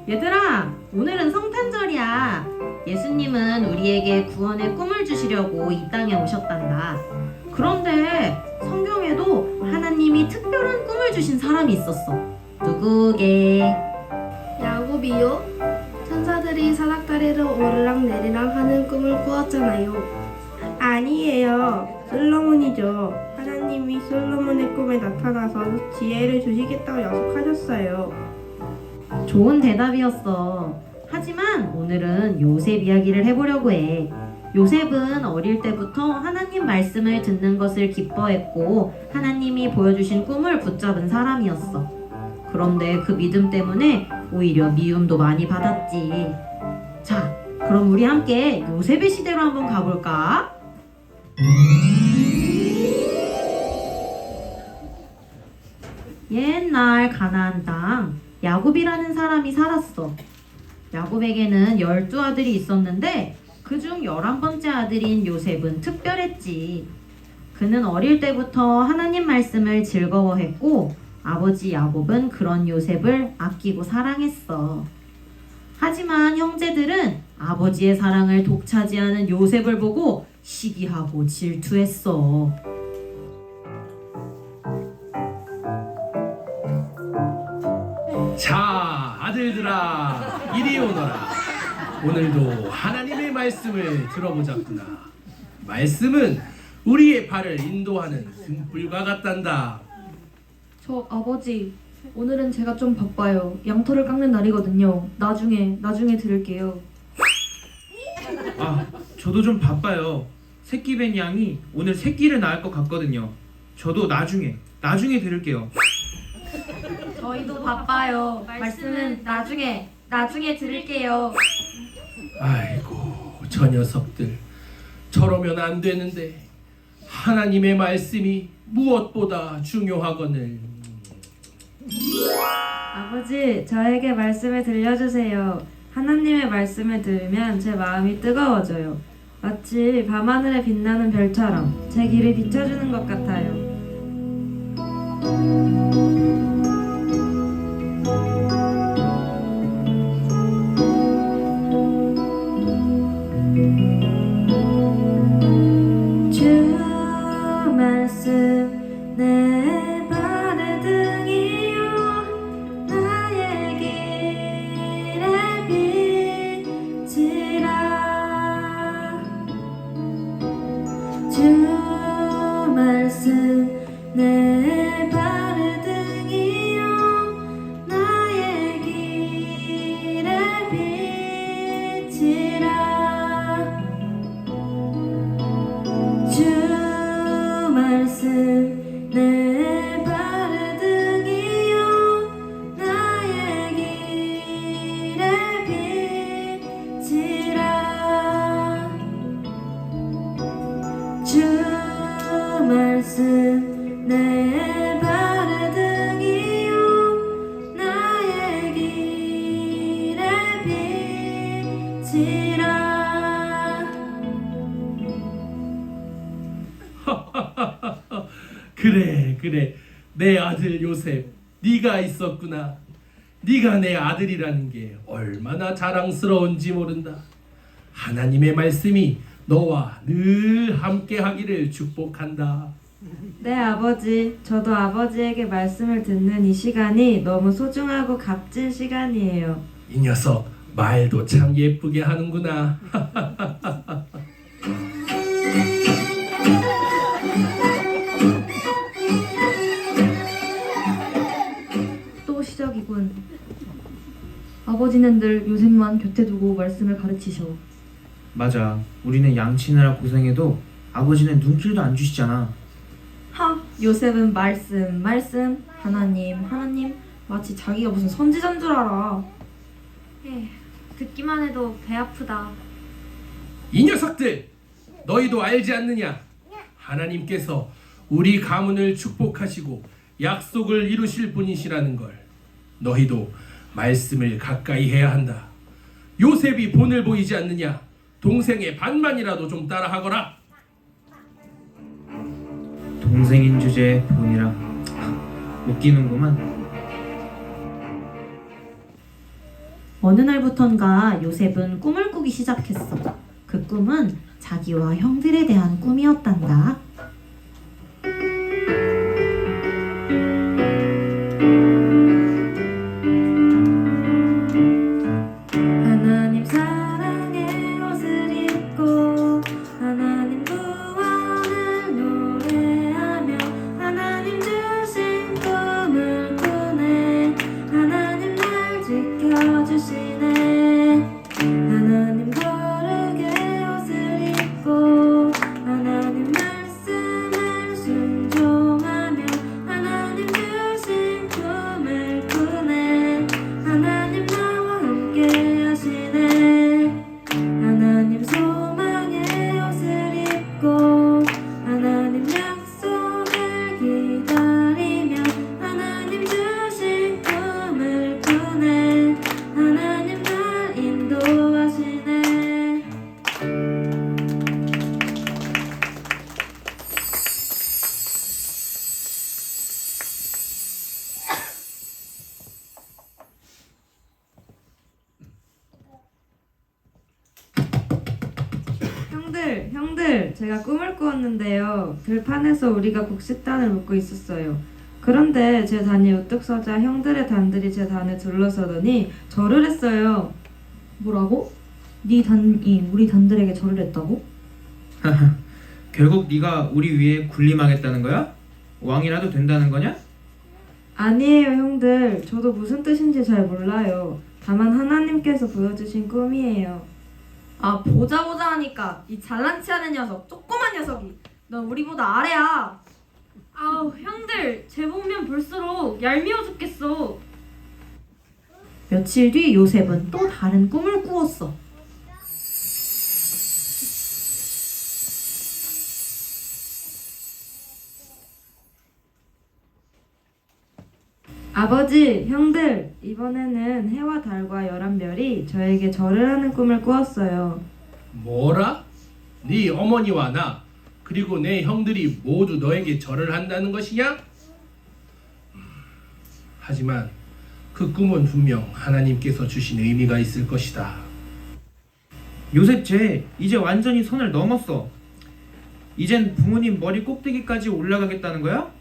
얘들아, 오늘은 성탄절이야. 예수님은 우리에게 구원의 꿈을 주시려고 이 땅에 오셨단다. 그런데 성경에도 하나님이 특별한 꿈을 주신 사람이 있었어. 누구게? 야곱이요? 천사들이 사닥다리를 오르락 내리락 하는 꿈을 꾸었잖아요. 아니에요. 솔로몬이죠. 하나님이 솔로몬의 꿈에 나타나서 지혜를 주시겠다고 약속하셨어요. 좋은 대답이었어. 하지만 오늘은 요셉 이야기를 해보려고 해. 요셉은 어릴 때부터 하나님 말씀을 듣는 것을 기뻐했고 하나님이 보여주신 꿈을 붙잡은 사람이었어. 그런데 그 믿음 때문에 오히려 미움도 많이 받았지. 자, 그럼 우리 함께 요셉의 시대로 한번 가볼까? 옛날 가나안 땅 야곱이라는 사람이 살았어. 야곱에게는 12아들이 있었는데 그중 11번째 아들인 요셉은 특별했지. 그는 어릴 때부터 하나님 말씀을 즐거워했고 아버지 야곱은 그런 요셉을 아끼고 사랑했어. 하지만 형제들은 아버지의 사랑을 독차지하는 요셉을 보고 시기하고 질투했어. 자, 아들들아, 이리 오너라. 오늘도 하나님의 말씀을 들어보자꾸나. 말씀은 우리의 발을 인도하는 등불과 같단다. 저 아버지, 오늘은 제가 좀 바빠요. 양털을 깎는 날이거든요. 나중에 들을게요. 아, 저도 좀 바빠요. 새끼 뵌 양이 오늘 새끼를 낳을 것 같거든요. 저도 나중에 들을게요. 저희도 바빠요. 말씀은 나중에 들을게요. 아이고, 저 녀석들. 저러면 안 되는데. 하나님의 말씀이 무엇보다 중요하거늘. 아버지, 저에게 말씀을 들려주세요. 하나님의 말씀을 들으면 제 마음이 뜨거워져요. 마치 밤하늘에 빛나는 별처럼 제 길을 비춰주는 것 같아요. 주 말씀 내 발의 등이요 나의 길의 빛이라. 주 말씀 내 발의 등이요 나의 길의 빛이라. 주 말씀 내 발의 등이요 나의 길의 빛이라. 주 말씀 내 발의 등이요 나의 길의 빛이라. 그래. 내 아들 요셉, 네가 있었구나. 네가 내 아들이라는 게 얼마나 자랑스러운지 모른다. 하나님의 말씀이 너와 늘 함께 하기를 축복한다. 네, 아버지. 저도 아버지에게 말씀을 듣는 이 시간이 너무 소중하고 값진 시간이에요. 이 녀석 말도 참 예쁘게 하는구나. 또 시작이군. 아버지는 늘 요셉만 곁에 두고 말씀을 가르치셔. 맞아. 우리는 양치느라 고생해도 아버지는 눈길도 안 주시잖아. 요셉은 말씀 하나님 마치 자기가 무슨 선지자인 줄 알아. 듣기만 해도 배 아프다. 이 녀석들, 너희도 알지 않느냐? 하나님께서 우리 가문을 축복하시고 약속을 이루실 분이시라는 걸. 너희도 말씀을 가까이 해야 한다. 요셉이 본을 보이지 않느냐? 동생의 반만이라도 좀 따라하거라. 동생인 주제에 본이라. 웃기는구만. 어느 날부턴가 요셉은 꿈을 꾸기 시작했어. 그 꿈은 자기와 형들에 대한 꿈이었단다. 하나님 사랑의 옷을 입고 하나님 구원을 노래하며 하나님 주신 꿈을 꾸네. 하나님 날 지켜주시네. 하나님 거룩의 옷을 입고 하나님 말씀을 순종하며 하나님 주신 꿈을 꾸네. 하나님 나와 함께 하시네. 하나님 소망의 옷을 입고 하나님 약속을 기다리며 하나님 주신 꿈을 꾸네. 하나님 날 인도하시네. 형들, 제가 꿈을 꾸었는데요. 들판에서 우리가 곡식단을 묶고 있었어요. 그런데 제 단이 우뚝 서자 형들의 단들이 제 단을 둘러서더니 절을 했어요. 뭐라고? 네 단이 우리 단들에게 절을 했다고? 결국 네가 우리 위에 군림하겠다는 거야? 왕이라도 된다는 거냐? 아니에요, 형들. 저도 무슨 뜻인지 잘 몰라요. 다만 하나님께서 보여주신 꿈이에요. 아 보자 하니까 이 잘난 체하는 녀석, 조그만 녀석이 넌 우리보다 아래야. 아우 형들 쟤 보면 볼수록 얄미워 죽겠어. 며칠 뒤 요셉은 또 다른 꿈을 꾸었어. 아버지, 형들, 이번에는 해와 달과 11별이 저에게 절을 하는 꿈을 꾸었어요. 뭐라? 네 어머니와 나 그리고 내 형들이 모두 너에게 절을 한다는 것이냐? 하지만 그 꿈은 분명 하나님께서 주신 의미가 있을 것이다. 요셉 쟤 이제 완전히 선을 넘었어. 이젠 부모님 머리 꼭대기까지 올라가겠다는 거야?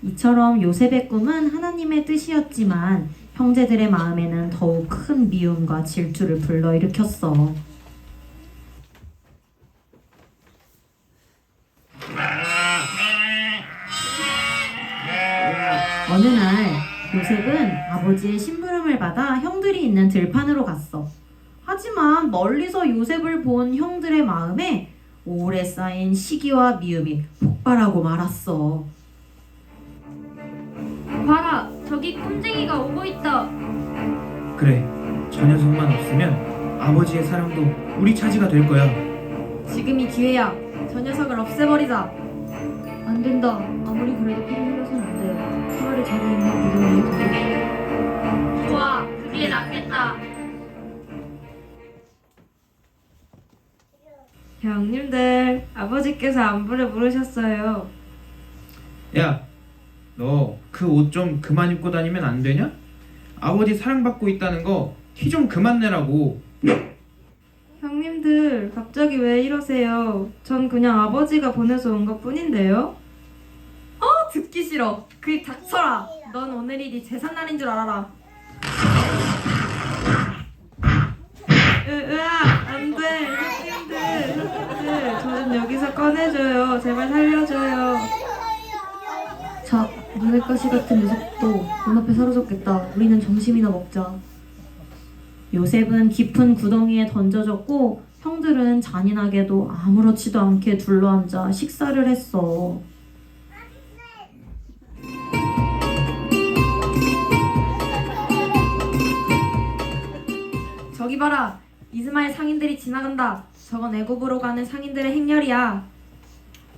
이처럼 요셉의 꿈은 하나님의 뜻이었지만 형제들의 마음에는 더욱 큰 미움과 질투를 불러일으켰어. 어느 날 요셉은 아버지의 심부름을 받아 형들이 있는 들판으로 갔어. 하지만 멀리서 요셉을 본 형들의 마음에 오래 쌓인 시기와 미움이 폭발하고 말았어. 봐라 저기 꼼쟁이가 오고 있다. 그래, 저 녀석만 없으면 아버지의 사랑도 우리 차지가 될 거야. 지금이 기회야. 저 녀석을 없애버리자. 안 된다. 아무리 그래도 피를 흘려서는 안 돼. 차라리 자기 있는 믿음을 위해 좋아 그게 낫겠다. 형님들, 아버지께서 안부를 물으셨어요. 야, 너 그 옷 좀 그만 입고 다니면 안 되냐? 아버지 사랑받고 있다는 거 티 좀 그만 내라고. 형님들, 갑자기 왜 이러세요? 전 그냥 아버지가 보내서 온 것 뿐인데요. 듣기 싫어. 그입 닥쳐라. 넌 오늘이 네 제삿날인 줄 알아라. 으아, 안 돼. 형님들, 저 좀 여기서 꺼내줘요. 제발 살려줘요. 자, 눈의 가시 같은 녀석도 눈앞에 사라졌겠다. 우리는 점심이나 먹자. 요셉은 깊은 구덩이에 던져졌고 형들은 잔인하게도 아무렇지도 않게 둘러앉아 식사를 했어. 저기 봐라. 이스마엘 상인들이 지나간다. 저건 애굽으로 가는 상인들의 행렬이야.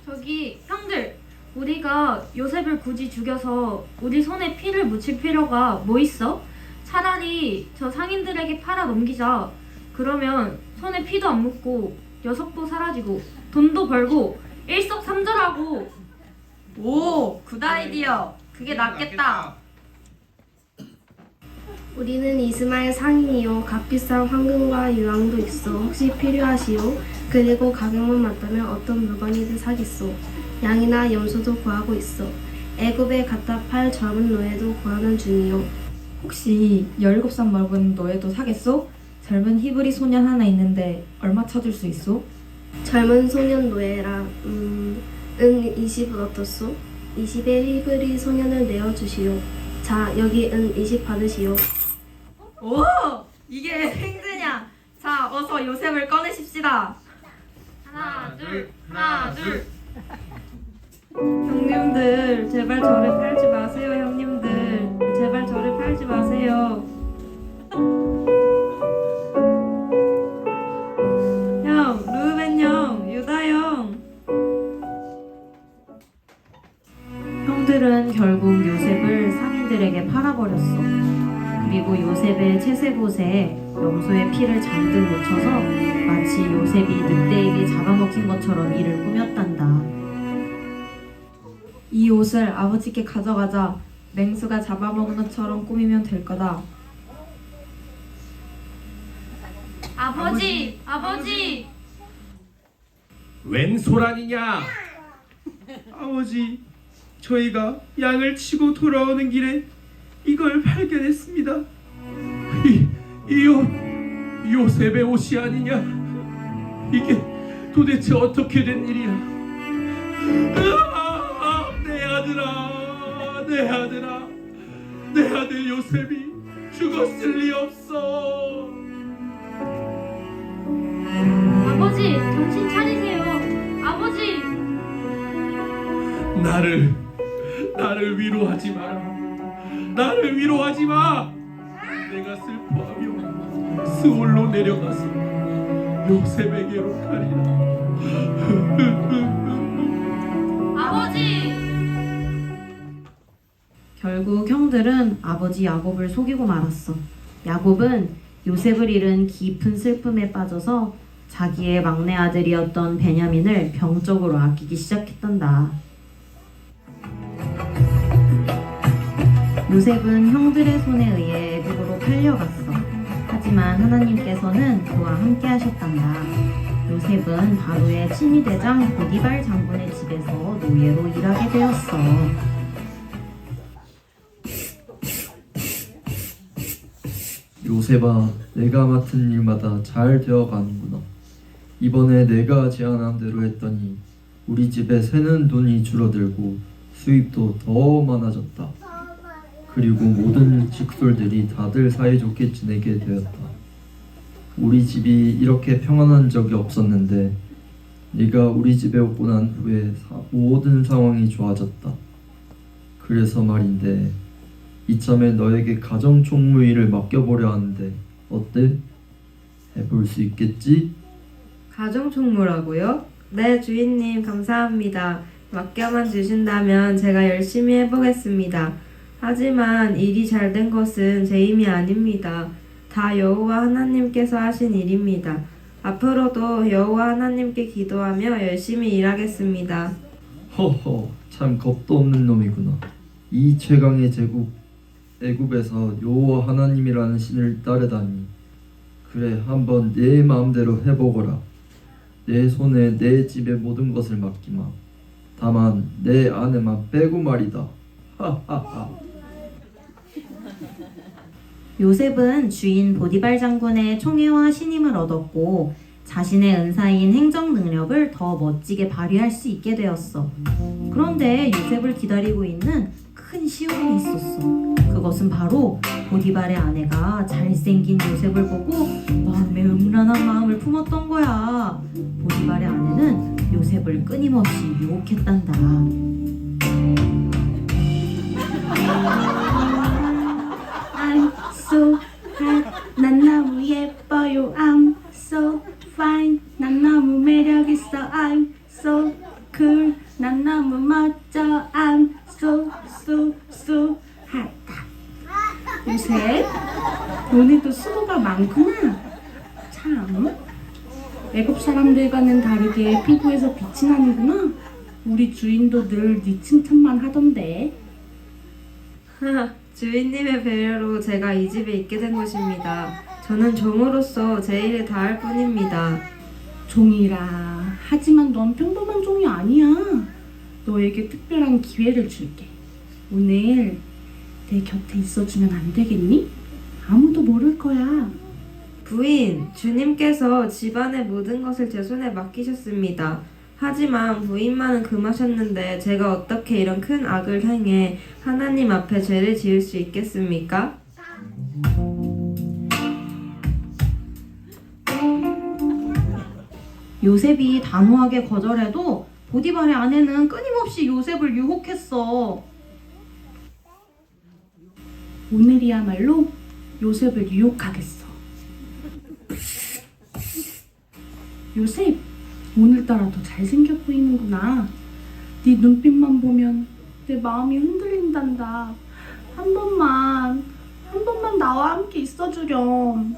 저기 형들 우리가 요셉을 굳이 죽여서 우리 손에 피를 묻힐 필요가 뭐 있어? 차라리 저 상인들에게 팔아 넘기자. 그러면 손에 피도 안 묻고 녀석도 사라지고 돈도 벌고 일석삼조라고. 오, 굿 아이디어. 그게 낫겠다. 우리는 이스마엘 상인이요. 값비싼 황금과 유황도 있어. 혹시 필요하시오? 그리고 가격만 맞다면 어떤 물건이든 사겠소. 양이나 염소도 구하고 있어. 애굽에 갖다 팔 젊은 노예도 구하는 중이요. 혹시 17살 먹은 너에도 사겠소? 젊은 히브리 소년 하나 있는데 얼마 찾을 수 있소? 젊은 소년 노예라. 은 20은 어떻소? 20의 히브리 소년을 내어주시오. 자, 여기 은 20 받으시오. 오! 이게 횡재냐? 자, 어서 요셉을 꺼내십시다. 하나, 둘, 하나, 둘. 형님들, 제발 저를 팔지 마세요, 형님들. 제발 저를 팔지 마세요. 형, 루벤 형, 유다 형. 형들은 결국 요셉을 상인들에게 팔아버렸어. 그리고 요셉의 채색옷에 염소의 피를 잔뜩 묻혀서 마치 요셉이 늑대에게 잡아먹힌 것처럼 이를 꾸몄단다. 이 옷을 아버지께 가져가자. 맹수가 잡아먹은 것처럼 꾸미면 될 거다. 아버지, 아버지. 웬 소란이냐? 아버지, 저희가 양을 치고 돌아오는 길에 이걸 발견했습니다. 이 옷, 요셉의 옷이 아니냐? 이게 도대체 어떻게 된 일이야? 내 아들아, 내 아들아, 내 아들 요셉이 죽었을 리 없어. 아버지, 정신 차리세요. 아버지. 나를 위로하지 마라. 나를 위로하지 마. 내가 슬퍼하며 스올로 내려가서 요셉에게로 가리라. 아버지. 결국 형들은 아버지 야곱을 속이고 말았어. 야곱은 요셉을 잃은 깊은 슬픔에 빠져서 자기의 막내 아들이었던 베냐민을 병적으로 아끼기 시작했단다. 요셉은 형들의 손에 의해 애굽으로 팔려갔어. 하지만 하나님께서는 그와 함께 하셨단다. 요셉은 바로의 친위대장 보디발 장군의 집에서 노예로 일하게 되었어. 요셉아, 내가 맡은 일마다 잘 되어가는구나. 이번에 내가 제안한 대로 했더니 우리 집에 새는 돈이 줄어들고 수입도 더 많아졌다. 그리고 모든 직솔들이 다들 사이좋게 지내게 되었다. 우리 집이 이렇게 평안한 적이 없었는데 네가 우리 집에 오고 난 후에 모든 상황이 좋아졌다. 그래서 말인데 이참에 너에게 가정 총무 일을 맡겨보려 하는데 어때? 해볼 수 있겠지? 가정 총무라고요? 네, 주인님 감사합니다. 맡겨만 주신다면 제가 열심히 해보겠습니다. 하지만 일이 잘 된 것은 제 힘이 아닙니다. 다 여호와 하나님께서 하신 일입니다. 앞으로도 여호와 하나님께 기도하며 열심히 일하겠습니다. 허허, 참 겁도 없는 놈이구나. 이 최강의 제국 애굽에서 여호와 하나님이라는 신을 따르다니. 그래, 한번 내 마음대로 해보거라. 내 손에 내 집의 모든 것을 맡기마. 다만 내 아내만 빼고 말이다. 하하하. 요셉은 주인 보디발 장군의 총애와 신임을 얻었고 자신의 은사인 행정 능력을 더 멋지게 발휘할 수 있게 되었어. 그런데 요셉을 기다리고 있는 큰 시험이 있었어. 그것은 바로 보디발의 아내가 잘생긴 요셉을 보고 마음에 음란한 마음을 품었던 거야. 보디발의 아내는 요셉을 끊임없이 유혹했단다. I'm so hot. 난 너무 예뻐요. I'm so fine. 난 너무 매력있어. I'm so cool. 난 너무 멋져. I'm so hot. 요새 너네도 수고가 많구나. 참. 애굽 사람들과는 다르게 피부에서 빛이 나는구나. 우리 주인도 늘 네 칭찬만 하던데. 주인님의 배려로 제가 이 집에 있게 된 것입니다. 저는 종으로서 제 일을 다할 뿐입니다. 종이라. 하지만 넌 평범한 종이 아니야. 너에게 특별한 기회를 줄게. 오늘 내 곁에 있어주면 안 되겠니? 아무도 모를 거야. 부인, 주님께서 집안의 모든 것을 제 손에 맡기셨습니다. 하지만 부인만은 금하셨는데 제가 어떻게 이런 큰 악을 행해 하나님 앞에 죄를 지을 수 있겠습니까? 요셉이 단호하게 거절해도 보디발의 아내는 끊임없이 요셉을 유혹했어. 오늘이야말로 요셉을 유혹하겠어. 요셉, 오늘따라 더 잘생겨 보이는구나. 네 눈빛만 보면 내 마음이 흔들린단다. 한 번만 나와 함께 있어주렴.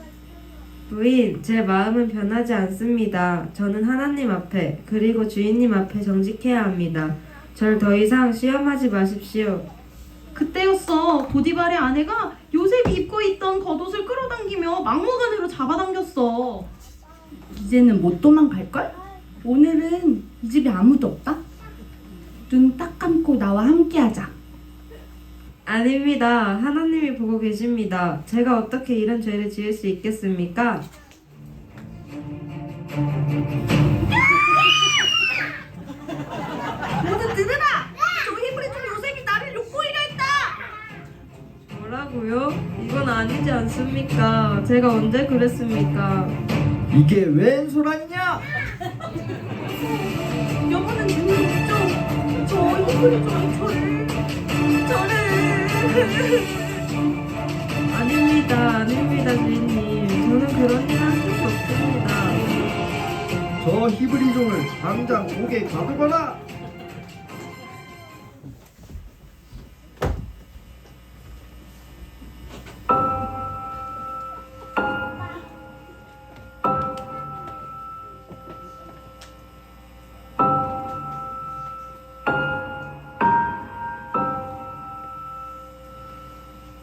부인, 제 마음은 변하지 않습니다. 저는 하나님 앞에 그리고 주인님 앞에 정직해야 합니다. 절 더 이상 시험하지 마십시오. 그때였어. 보디발의 아내가 요셉이 입고 있던 겉옷을 끌어당기며 막무가내로 잡아당겼어. 이제는 못 도망갈걸? 오늘은 이 집에 아무도 없다. 눈 딱 감고 나와 함께하자. 아닙니다. 하나님이 보고 계십니다. 제가 어떻게 이런 죄를 지을 수 있겠습니까? 모두 들으라! 저 히브리 종 요셉이 나를 욕보이려 했다! 뭐라고요? 이건 아니지 않습니까? 제가 언제 그랬습니까? 이게 웬 소란이냐? 여보는 눈이 없죠? 저 히브리 종이 아닙니다, 주인님. 저는 그런 일 한 적도 없습니다. 저 히브리 종을 당장 옥에 가두거라.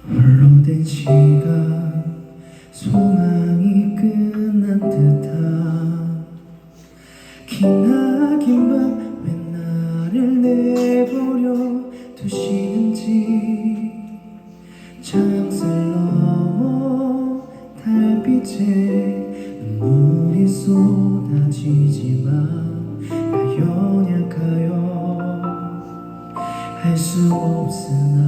홀로 된 시간 소망이 끝난 듯한 기나긴 밤 왜 나를 내버려 두시는지 창살 넘어 달빛에 눈물이 쏟아지지만 나 연약하여 할 수 없으나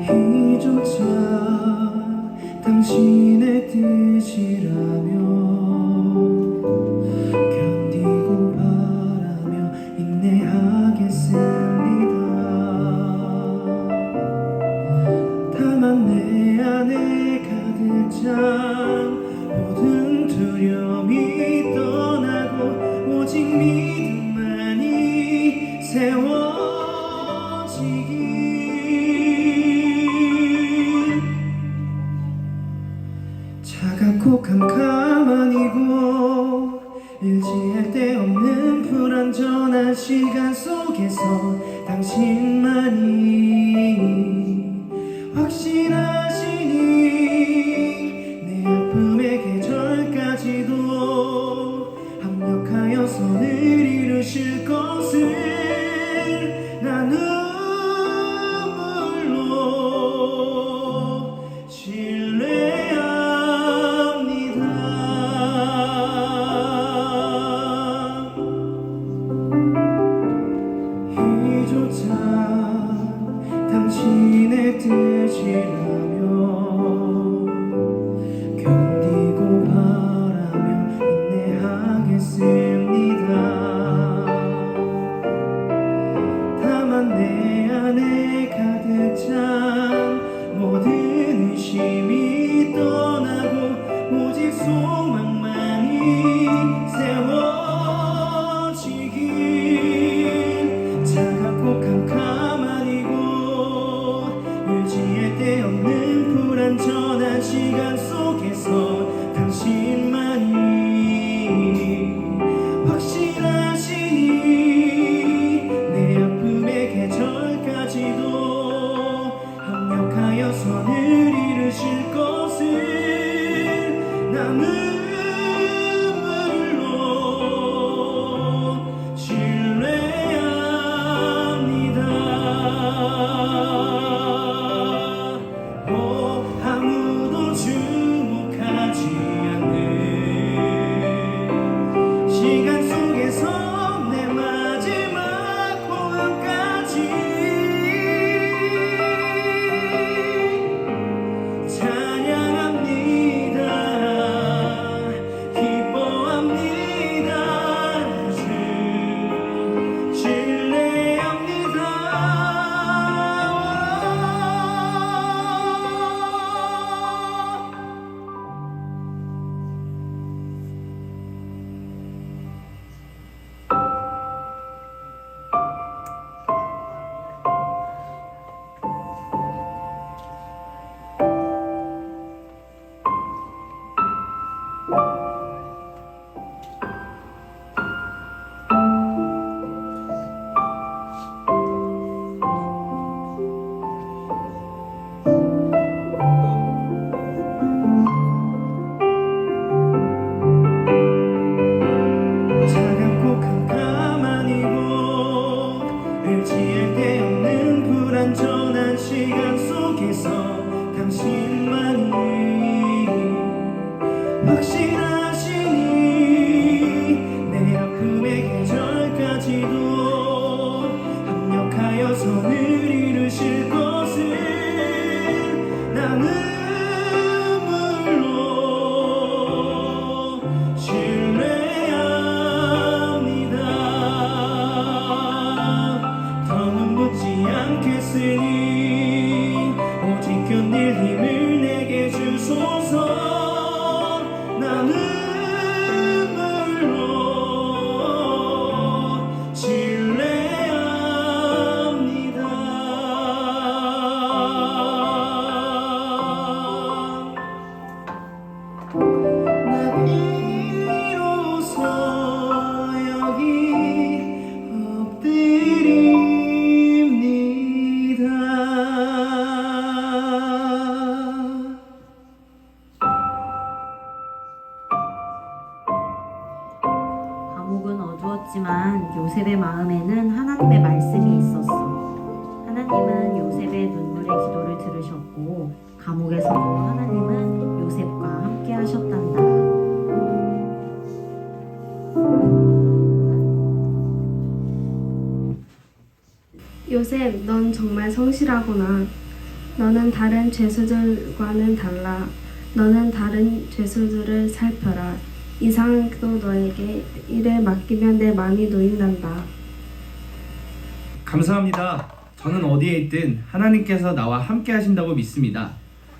이조차 당신의 뜻이라며 견디고 바라며 인내하겠습니다. 다만 내 안에 가득 찬 모든 두려움이 떠나고 오직 믿음만이 세워지기. 차갑고 캄캄한 이곳 일지할 데 없는 불완전한 시간 속에서 당신만이 확실하시니 내 아픔의 계절까지도 합력하여 선을 이루실 것을 나 눈물로 이조차 당신의 뜻이라며 견디고 바라며 인내하겠습니다. 다만 내 안에 가득 찬 모든 의심이 떠나고 오직 소망만이 세워지길. 차갑고 캄캄한 이곳 의지할 데 없는 불완전한 시간 속에서 당신만이 확실하시니 내 아픔의 계절까지도 데 없는 불안전한 시간 속에서 당신만이 확실하시니 내 아픔의 계절까지도 합력하여 선을 이루실 것을 나는 물론 신뢰합니다. 더는 묻지 않겠으니 오직 견딜 힘을 내게 주소서. 나는 물론 신뢰합니다. 나 비로소 여기 엎드립니다. 감옥은 어두웠지만 요셉의 마음에는 하나님의 말씀이 있었어. 하나님은 요셉의 눈물의 기도를 들으셨고 감옥에서도 하나님은 요셉과 함께 하셨단다. 요셉, 넌 정말 성실하구나. 너는 다른 죄수들과는 달라. 너는 다른 죄수들을 살펴라. 이상도 너에게 일을 맡기면 내 마음이 놓인단다. 감사합니다. 저는 어디에 있든 하나님께서 나와 함께 하신다고 믿습니다.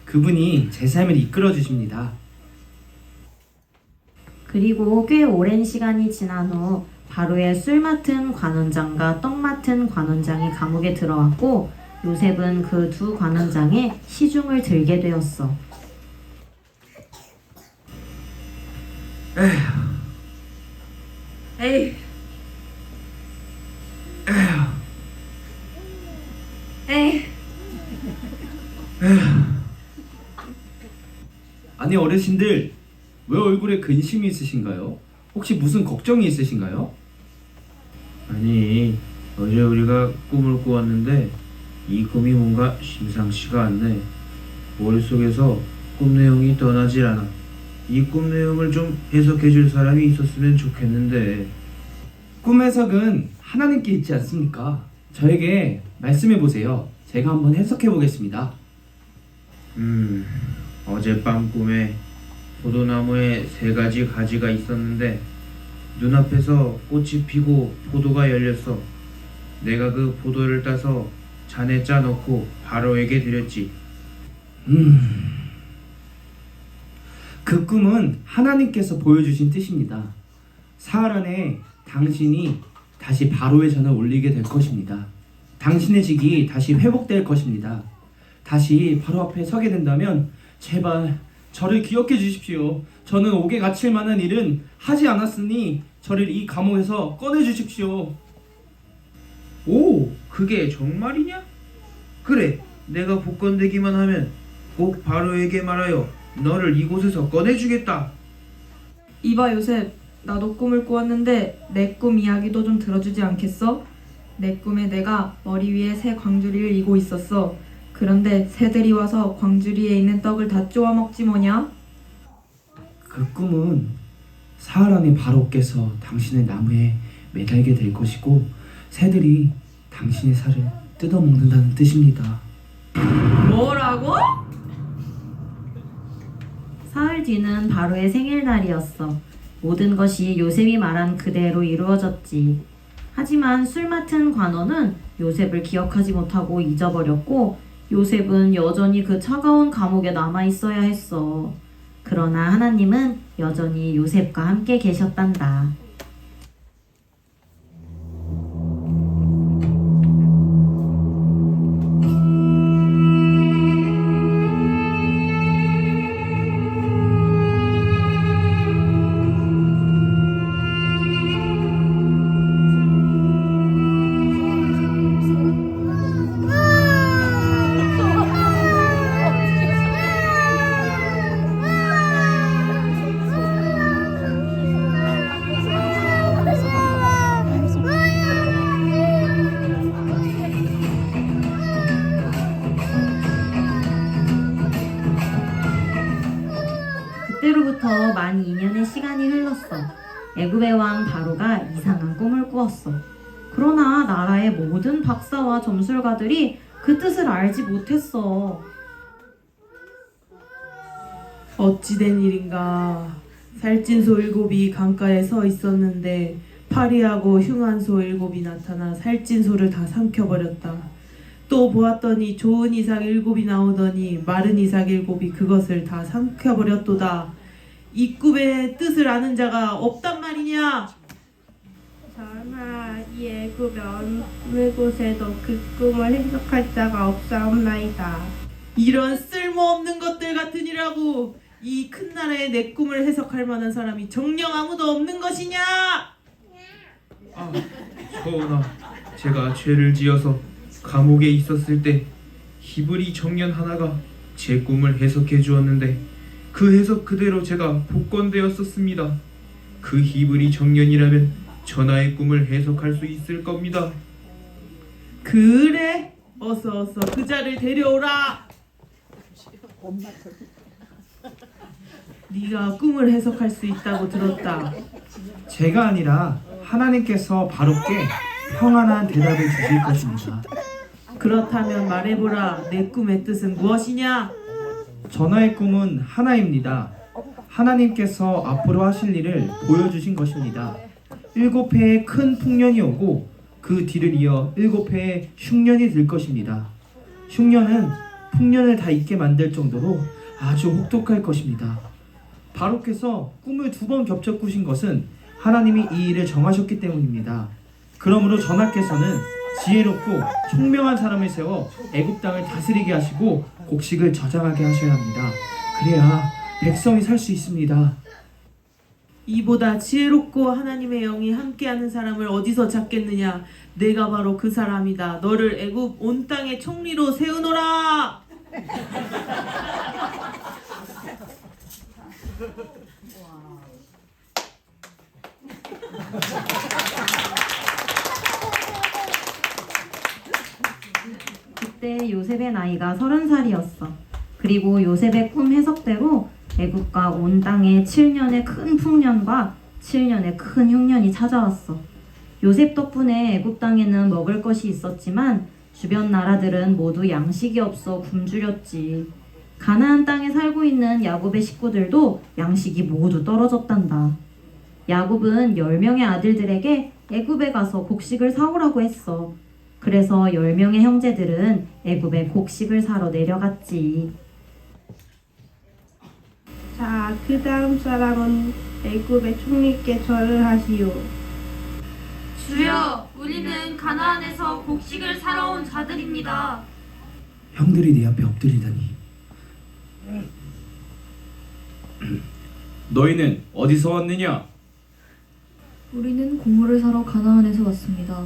그분이 제 삶을 이끌어 주십니다. 그리고 꽤 오랜 시간이 지난 후 바로의 술 맡은 관원장과 떡 맡은 관원장이 감옥에 들어왔고 요셉은 그 두 관원장의 시중을 들게 되었어. 에이. 에이. 아니 어르신들, 왜 얼굴에 근심이 있으신가요? 혹시 무슨 걱정이 있으신가요? 아니, 어제 우리가 꿈을 꾸었는데 이 꿈이 뭔가 심상치가 않네. 머릿속에서 꿈 내용이 떠나질 않아. 이 꿈 내용을 좀 해석해 줄 사람이 있었으면 좋겠는데. 꿈 해석은 하나님께 있지 않습니까? 저에게 말씀해 보세요. 제가 한번 해석해 보겠습니다. 어젯밤 꿈에 포도나무에 3가지 가지가 있었는데 눈앞에서 꽃이 피고 포도가 열렸어. 내가 그 포도를 따서 잔에 짜놓고 바로에게 드렸지. 그 꿈은 하나님께서 보여주신 뜻입니다. 사흘 안에 당신이 다시 바로의 잔을 올리게 될 것입니다. 당신의 직이 다시 회복될 것입니다. 다시 바로 앞에 서게 된다면 제발 저를 기억해 주십시오. 저는 옥에 갇힐 만한 일은 하지 않았으니 저를 이 감옥에서 꺼내 주십시오. 오, 그게 정말이냐? 그래, 내가 복권되기만 하면 꼭 바로에게 말하여 너를 이곳에서 꺼내주겠다. 이봐 요셉, 나도 꿈을 꾸었는데 내 꿈 이야기도 좀 들어주지 않겠어? 내 꿈에 내가 머리 위에 새 광주리를 이고 있었어. 그런데 새들이 와서 광주리에 있는 떡을 다 쪼아 먹지 뭐냐? 그 꿈은 사흘 안에 바로께서 당신의 나무에 매달게 될 것이고 새들이 당신의 살을 뜯어먹는다는 뜻입니다. 뭐라고? 사흘 뒤는 바로의 생일날이었어. 모든 것이 요셉이 말한 그대로 이루어졌지. 하지만 술 맡은 관원은 요셉을 기억하지 못하고 잊어버렸고 요셉은 여전히 그 차가운 감옥에 남아 있어야 했어. 그러나 하나님은 여전히 요셉과 함께 계셨단다. 그로부터 만 2년의 시간이 흘렀어. 애굽의 왕 바로가 이상한 꿈을 꾸었어. 그러나 나라의 모든 박사와 점술가들이 그 뜻을 알지 못했어. 어찌된 일인가. 살찐 소 7이 강가에 서 있었는데 파리하고 흉한 소 7이 나타나 살찐 소를 다 삼켜버렸다. 또 보았더니 좋은 이삭 7이 나오더니 마른 이삭 7이 그것을 다 삼켜버렸도다. 이 꿈의 뜻을 아는 자가 없단 말이냐? 전하, 이 애굽의 어느 곳에도 그 꿈을 해석할 자가 없사옵나이다. 이런 쓸모없는 것들 같으니라고. 이 큰 나라의 내 꿈을 해석할 만한 사람이 정녕 아무도 없는 것이냐? 아, 전하, 제가 죄를 지어서 감옥에 있었을 때 히브리 청년 하나가 제 꿈을 해석해 주었는데 그 해석 그대로 제가 복권되었었습니다. 그 히브리 청년이라면 전하의 꿈을 해석할 수 있을 겁니다. 그래, 어서 그 자를 데려오라. 네가 꿈을 해석할 수 있다고 들었다. 제가 아니라 하나님께서 바로께 평안한 대답을 주실 것입니다. 그렇다면 말해보라. 내 꿈의 뜻은 무엇이냐? 전하의 꿈은 하나입니다. 하나님께서 앞으로 하실 일을 보여주신 것입니다. 7해의 큰 풍년이 오고 그 뒤를 이어 7해의 흉년이 들 것입니다. 흉년은 풍년을 다 잊게 만들 정도로 아주 혹독할 것입니다. 바로께서 꿈을 2번 겹쳐 꾸신 것은 하나님이 이 일을 정하셨기 때문입니다. 그러므로 전하께서는 지혜롭고 총명한 사람을 세워 애굽 땅을 다스리게 하시고 곡식을 저장하게 하셔야 합니다. 그래야 백성이 살 수 있습니다. 이보다 지혜롭고 하나님의 영이 함께하는 사람을 어디서 찾겠느냐? 내가 바로 그 사람이다. 너를 애굽 온 땅의 총리로 세우노라. 그때 요셉의 나이가 30살이었어. 그리고 요셉의 꿈 해석대로 애굽과 온 땅에 7년의 큰 풍년과 7년의 큰 흉년이 찾아왔어. 요셉 덕분에 애굽 땅에는 먹을 것이 있었지만 주변 나라들은 모두 양식이 없어 굶주렸지. 가나안 땅에 살고 있는 야곱의 식구들도 양식이 모두 떨어졌단다. 야곱은 10명의 아들들에게 애굽에 가서 곡식을 사오라고 했어. 그래서 10명의 형제들은 애굽에 곡식을 사러 내려갔지. 자, 그 다음 사람은 애굽의 총리께 절을 하시오. 주여, 우리는 가나안에서 곡식을 사러 온 자들입니다. 형들이 내 앞에 엎드리다니. 너희는 어디서 왔느냐? 우리는 곡물을 사러 가나안에서 왔습니다.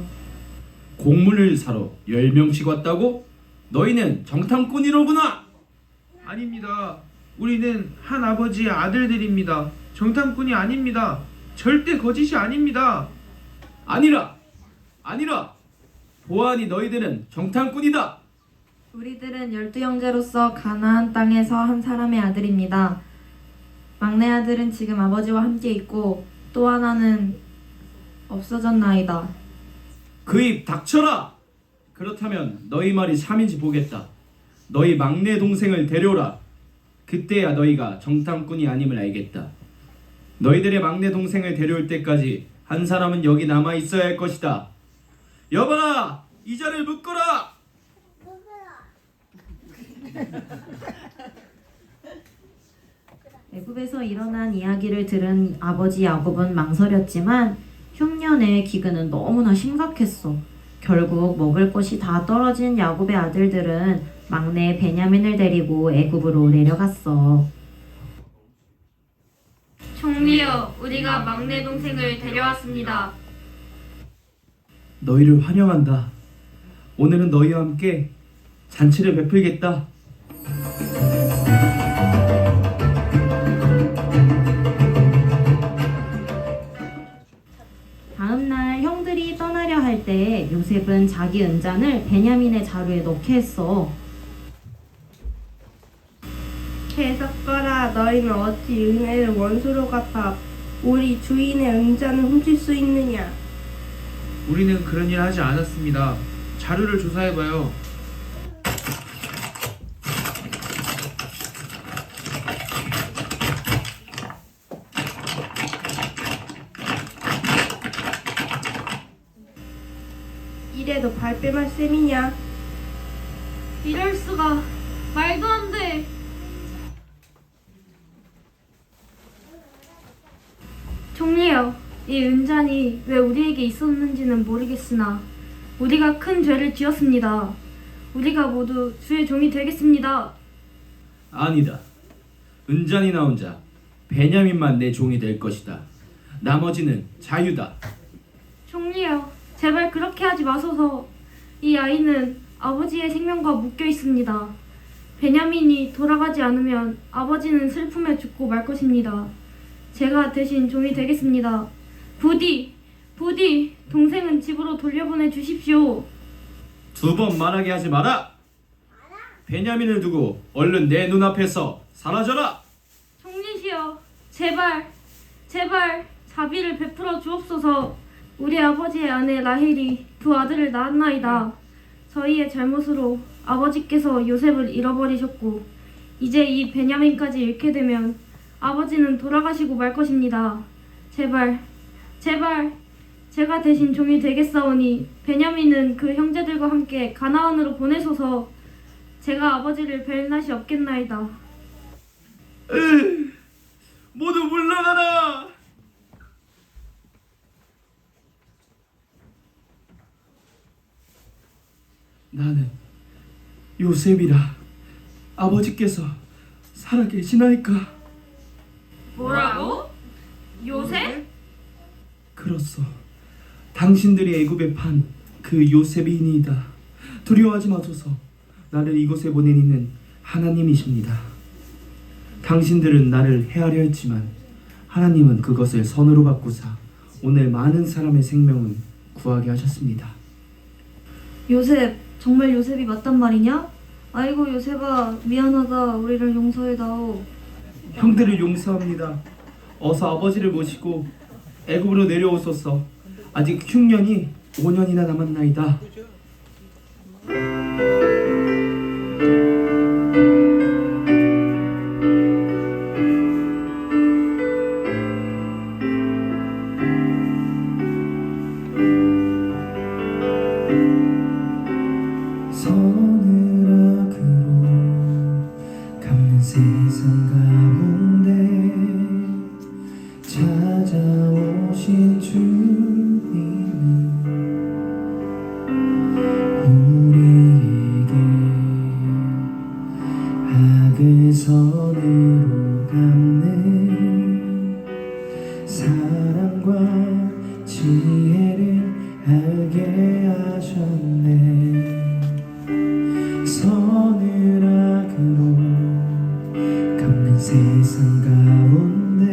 곡물을 사러 10명씩 왔다고? 너희는 정탐꾼이로구나. 아닙니다. 우리는 한 아버지의 아들들입니다. 정탐꾼이 아닙니다. 절대 거짓이 아닙니다. 아니라 보아하니 너희들은 정탐꾼이다. 우리들은 12형제로서 가나안 땅에서 한 사람의 아들입니다. 막내 아들은 지금 아버지와 함께 있고 또 하나는 없어졌나이다. 그 입 닥쳐라. 그렇다면 너희 말이 참인지 보겠다. 너희 막내 동생을 데려오라. 그때야 너희가 정탐꾼이 아님을 알겠다. 너희들의 막내 동생을 데려올 때까지 한 사람은 여기 남아 있어야 할 것이다. 여봐라, 이 자를 묶어라. 애굽에서 일어난 이야기를 들은 아버지 야곱은 망설였지만 흉년의 기근은 너무나 심각했어. 결국 먹을 것이 다 떨어진 야곱의 아들들은 막내 베냐민을 데리고 애굽으로 내려갔어. 총리여, 우리가 막내 동생을 데려왔습니다. 너희를 환영한다. 오늘은 너희와 함께 잔치를 베풀겠다. 다음날 형들이 떠나려 할 때 요셉은 자기 은잔을 베냐민의 자루에 넣게 했어. 개석거라 너희는 어찌 은혜를 원수로 갚아 우리 주인의 은자는 훔칠 수 있느냐? 우리는 그런 일 하지 않았습니다. 자료를 조사해봐요. 이래도 발뺌할 셈이냐? 이럴 수가. 말도 안 돼. 총리여, 이 은잔이 왜 우리에게 있었는지는 모르겠으나 우리가 큰 죄를 지었습니다. 우리가 모두 주의 종이 되겠습니다. 아니다. 은잔이 나온 자 베냐민만 내 종이 될 것이다. 나머지는 자유다. 총리여, 제발 그렇게 하지 마소서. 이 아이는 아버지의 생명과 묶여 있습니다. 베냐민이 돌아가지 않으면 아버지는 슬픔에 죽고 말 것입니다. 제가 대신 종이 되겠습니다. 부디 동생은 집으로 돌려보내 주십시오. 2번 말하게 하지 마라. 베냐민을 두고 얼른 내 눈앞에서 사라져라. 총리시여, 제발 자비를 베풀어 주옵소서. 우리 아버지의 아내 라헬이 2 아들을 낳았나이다. 저희의 잘못으로 아버지께서 요셉을 잃어버리셨고 이제 이 베냐민까지 잃게 되면 아버지는 돌아가시고 말 것입니다. 제발 제가 대신 종이 되겠사오니 베냐민은 그 형제들과 함께 가나안으로 보내소서. 제가 아버지를 뵐 날이 없겠나이다. 모두 물러가라. 나는 요셉이라. 아버지께서 살아계시나이까? 뭐라고? 요셉? 그렇소. 당신들이 애굽에 판 그 요셉이니이다. 두려워하지 마소서. 나를 이곳에 보낸 이는 하나님이십니다. 당신들은 나를 해하려 했지만 하나님은 그것을 선으로 바꾸사 오늘 많은 사람의 생명을 구하게 하셨습니다. 요셉, 정말 요셉이 맞단 말이냐? 아이고 요셉아, 미안하다. 우리를 용서해다오. 형들을 용서합니다. 어서 아버지를 모시고 애굽으로 내려오소서. 아직 흉년이 5년이나 남았나이다. 서늘하그로 감는 세상 가운데 찾아오신 주님은 우리에게 악을 선으로 갚는 사랑과 지혜를 알게 하셨네. 서늘하그로 감는 세상 가운데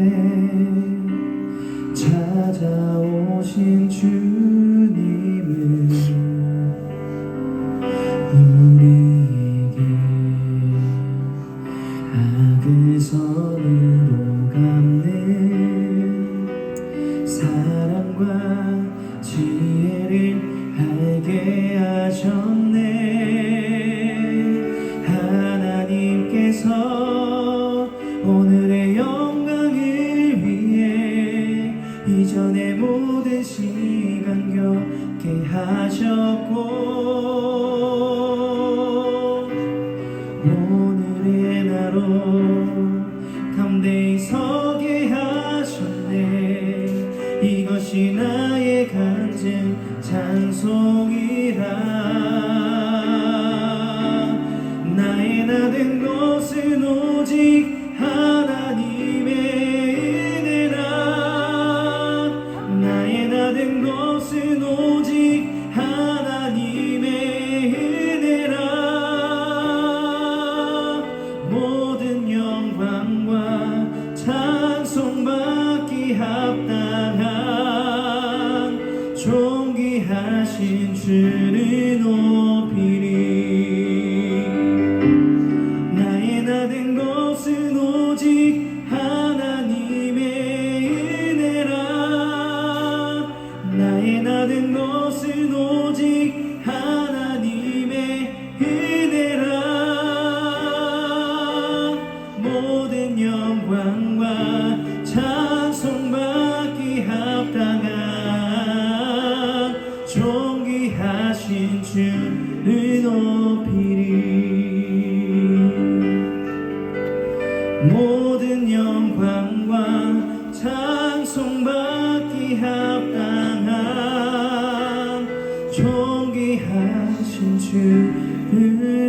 찾아오신 주님은 우리에게 악을 선으로 갚는 사랑과 지혜를 알게 하셨네. 하나님께서 오늘의 영광을 위해 이전의 모든 시간 겪게 하셨고 오늘의 나로 담대히 서게 하셨네. 이것이 나의 간증 찬송이라. 나의 나된 것은 오직 하나님의 은혜라. 나의 나된 것은 오직 하나님의 은혜라. 모든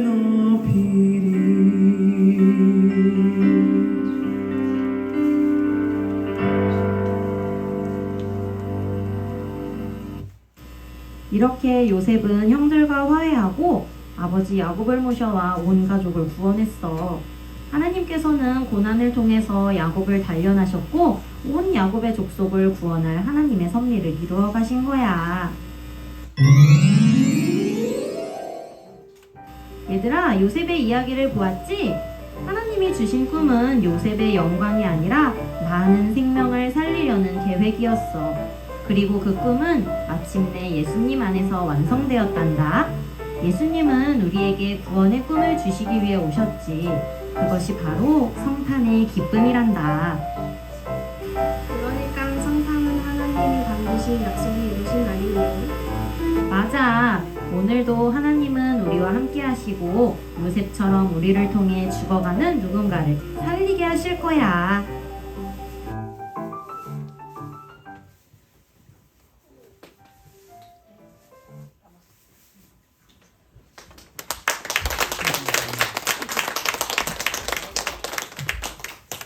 높이리. 이렇게 요셉은 형들과 화해하고 아버지 야곱을 모셔와 온 가족을 구원했어. 하나님께서는 고난을 통해서 야곱을 단련하셨고 온 야곱의 족속을 구원할 하나님의 섭리를 이루어 가신 거야. 얘들아, 요셉의 이야기를 보았지? 하나님이 주신 꿈은 요셉의 영광이 아니라 많은 생명을 살리려는 계획이었어. 그리고 그 꿈은 마침내 예수님 안에서 완성되었단다. 예수님은 우리에게 구원의 꿈을 주시기 위해 오셨지. 그것이 바로 성탄의 기쁨이란다. 그러니까 성탄은 하나님이 반드시 약속을 이루신 날이네요. 맞아. 오늘도 하나님은 우리와 함께 하시고 요셉처럼 우리를 통해 죽어가는 누군가를 살리게 하실 거야.